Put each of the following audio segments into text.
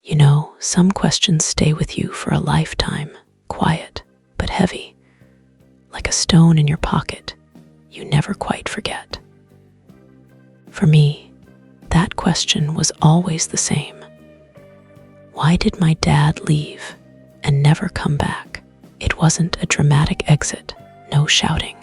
You know, some questions stay with you for a lifetime, quiet but heavy, like a stone in your pocket you never quite forget. For me, that question was always the same. Why did my dad leave and never come back? It wasn't a dramatic exit, no shouting,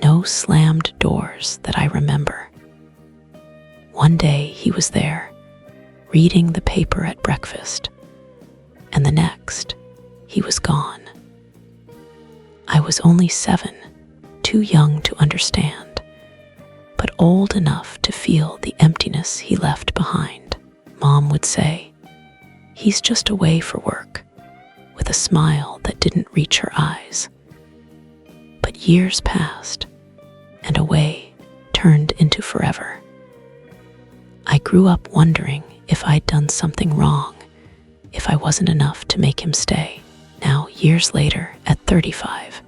no slammed doors that I remember. One day he was there, reading the paper at breakfast, and the next, he was gone. I was only 7, too young to understand, but old enough to feel the emptiness he left behind. Mom would say, "He's just away for work," with a smile that didn't reach her eyes. But years passed, and away turned into forever. I grew up wondering if I'd done something wrong, if I wasn't enough to make him stay. Now, years later, at 35,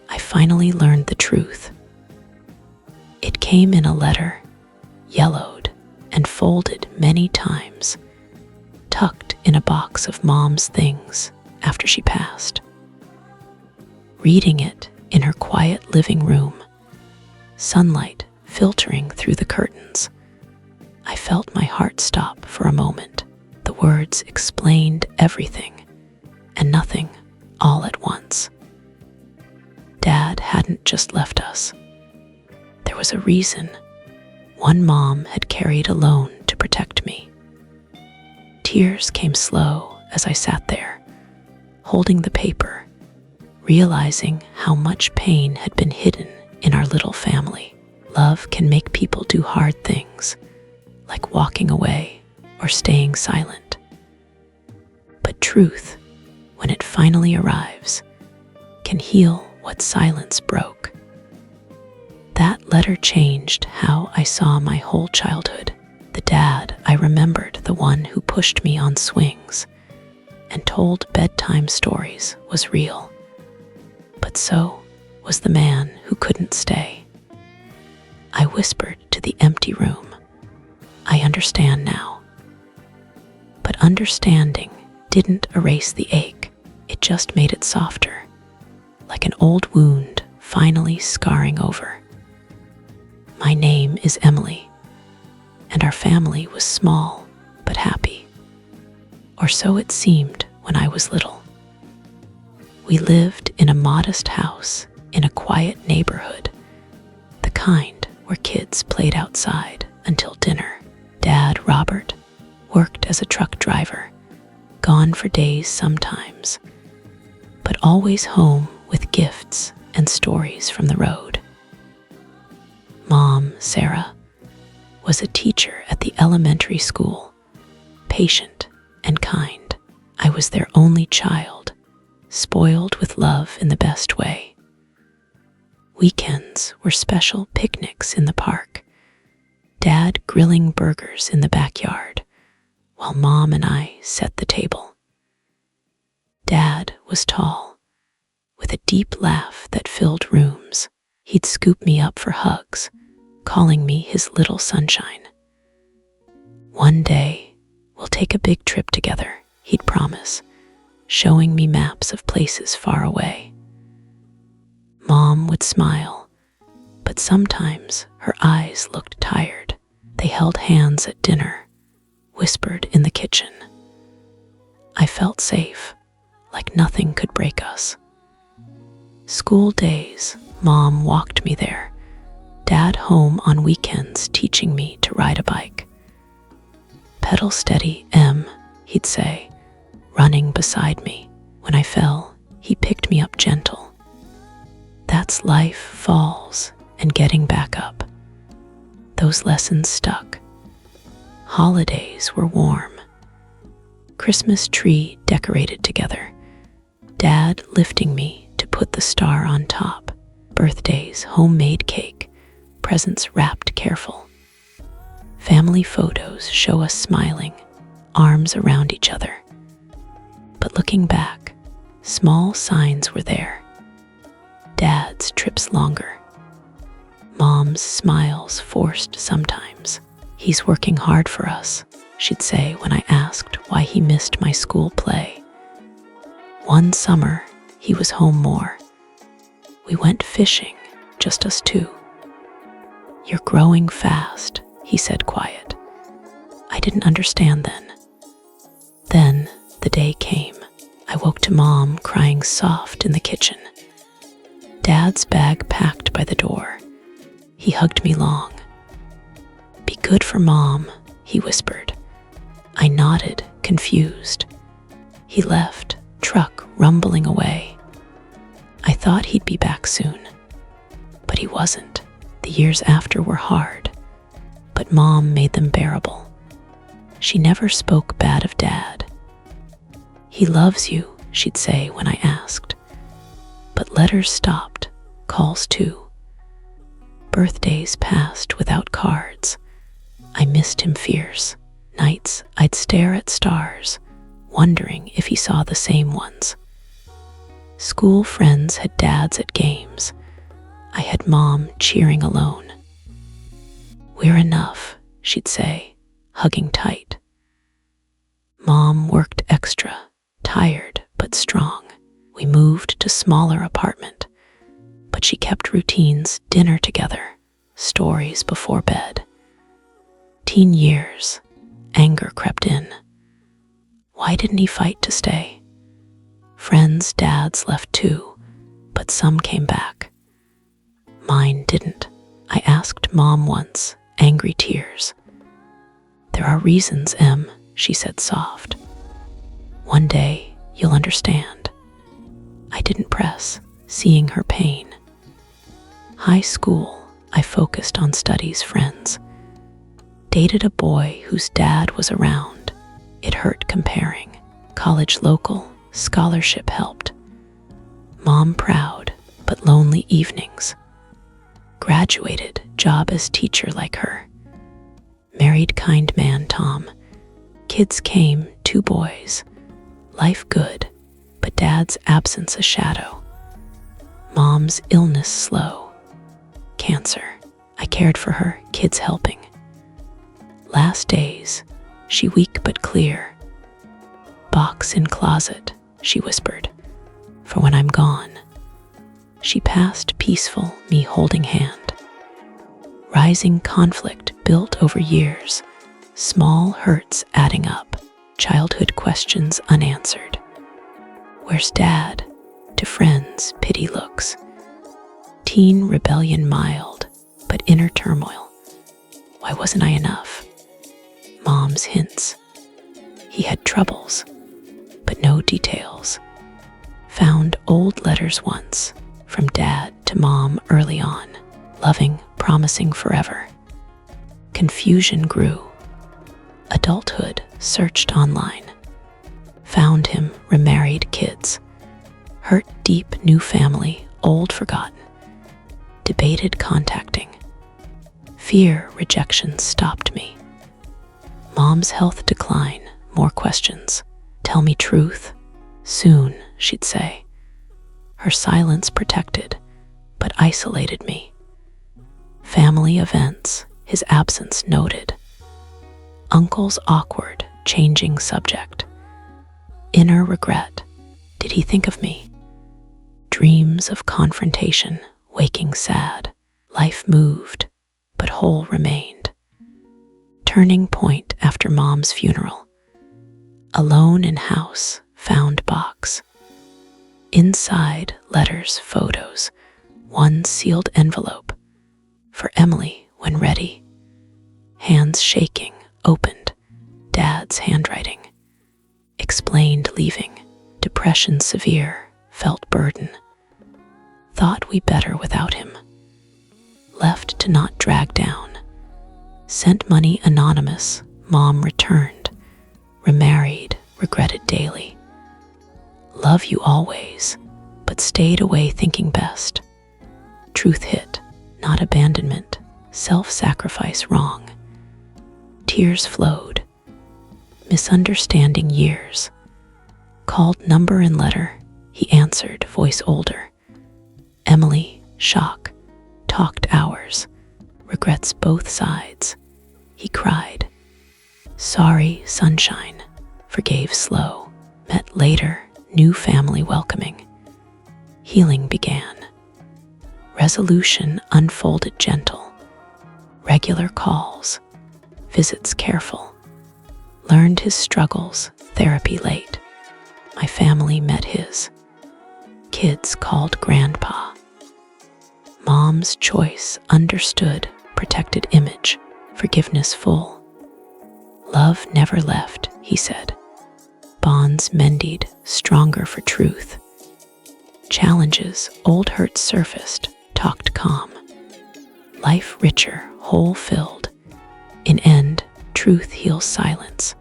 I finally learned the truth. It came in a letter, yellowed and folded many times, tucked in a box of Mom's things after she passed. Reading it in her quiet living room, sunlight filtering through the curtains, I felt my heart stop for a moment. The words explained everything and nothing all at once. Dad hadn't just left us. There was a reason. One mom had carried alone to protect me. Tears came slow as I sat there, holding the paper, realizing how much pain had been hidden in our little family. Love can make people do hard things, like walking away or staying silent. But truth, when it finally arrives, can heal what silence broke. That letter changed how I saw my whole childhood. The dad I remembered, the one who pushed me on swings and told bedtime stories, was real. But so was the man who couldn't stay. I whispered to the empty room, "I understand now." But understanding didn't erase the ache. It just made it softer, like an old wound finally scarring over. My name is Emily, and our family was small but happy. Or so it seemed when I was little. We lived in a modest house in a quiet neighborhood, the kind where kids played outside until dinner. Dad, Robert, worked as a truck driver, gone for days sometimes, but always home with gifts and stories from the road. Mom, Sarah, was a teacher at the elementary school, patient and kind. I was their only child, spoiled with love in the best way. Weekends were special picnics in the park, Dad grilling burgers in the backyard, while Mom and I set the table. Dad was tall, with a deep laugh that filled rooms. He'd scoop me up for hugs, calling me his little sunshine. "One day, we'll take a big trip together," he'd promise, showing me maps of places far away. Mom would smile, but sometimes her eyes looked tired. They held hands at dinner, whispered in the kitchen. I felt safe, like nothing could break us. School days, Mom walked me there, Dad home on weekends teaching me to ride a bike. "Pedal steady, Em," he'd say, running beside me. When I fell, he picked me up gentle. That's life, falls, and getting back up. Those lessons stuck. Holidays were warm. Christmas tree decorated together. Dad lifting me to put the star on top. Birthdays, homemade cake, presents wrapped careful. Family photos show us smiling, arms around each other. But looking back, small signs were there. Dad's trips longer. Mom's smiles forced sometimes. He's working hard for us. she'd say when I asked why he missed my school play. One summer, he was home more. We went fishing, just us two. "You're growing fast," he said quiet. I didn't understand then. Then the day came. I woke to Mom crying soft in the kitchen. Dad's bag packed by the door. He hugged me long. "Be good for Mom," he whispered. I nodded, confused. He left, truck rumbling away. I thought he'd be back soon. But he wasn't. The years after were hard, but Mom made them bearable. She never spoke bad of Dad. "He loves you," she'd say when I asked. But letters stopped, calls too. Birthdays passed without cards. I missed him fierce. Nights I'd stare at stars, wondering if he saw the same ones. School friends had dads at games. I had Mom cheering alone. "We're enough," she'd say, hugging tight. Mom worked extra, tired but strong. We moved to smaller apartment, but she kept routines, dinner together, stories before bed. Teen years, anger crept in. Why didn't he fight to stay? Friends' dads left too, but some came back. Mine didn't. I asked Mom once, angry tears. "There are reasons, Em," she said soft. "One day you'll understand." I didn't press, seeing her pain. High school, I focused on studies, friends. Dated a boy whose dad was around. It hurt comparing. College local, scholarship helped. Mom proud, but lonely evenings. Graduated, job as teacher like her. Married kind man Tom. Kids came, 2 boys. Life good, but Dad's absence a shadow. Mom's illness slow. Cancer. I cared for her, kids helping. Last days, she weak but clear. "Box in closet," she whispered, "for when I'm gone." She passed peaceful, me holding hand. Rising conflict built over years, small hurts adding up, childhood questions unanswered. "Where's Dad?" To friends, pity looks. Teen rebellion mild, but inner turmoil. Why wasn't I enough? Mom's hints. He had troubles, but no details. Found old letters once, from Dad to Mom early on, loving, promising forever. Confusion grew. Adulthood searched online. Found him, remarried kids. Hurt deep, new family, old forgotten. Debated contacting. Fear rejection stopped me. Mom's health decline, more questions. "Tell me truth." "Soon," she'd say. Her silence protected, but isolated me. Family events, his absence noted. Uncle's awkward, changing subject. Inner regret. Did he think of me? Dreams of confrontation, waking sad. Life moved, but whole remained. Turning point after Mom's funeral. Alone in house, found box. Inside, letters, photos. One sealed envelope. For Emily, when ready. Hands shaking, opened. Dad's handwriting. Explained leaving. Depression severe, felt burden. Thought we better without him. Left to not drag down. Sent money anonymous, Mom returned. Remarried, regretted daily. Love you always, but stayed away thinking best. Truth hit, not abandonment, self-sacrifice wrong. Tears flowed. Misunderstanding years. Called number and letter, he answered, voice older. Emily, shock, talked hours, regrets both sides. He cried. Sorry, sunshine, forgave slow, met later, new family welcoming. Healing began. Resolution unfolded gentle. Regular calls, visits careful. Learned his struggles, therapy late. My family met his. Kids called grandpa. Mom's choice understood, protected image, forgiveness full. Love never left, he said. Bonds mended, stronger for truth. Challenges, old hurts surfaced, talked calm. Life richer, hole filled. In end, truth heals silence.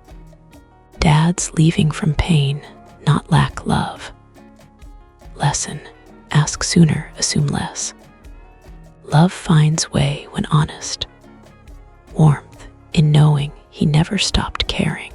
Dads leaving from pain, not lack love. Lesson, ask sooner, assume less. Love finds way when honest. Warmth in knowing he never stopped caring.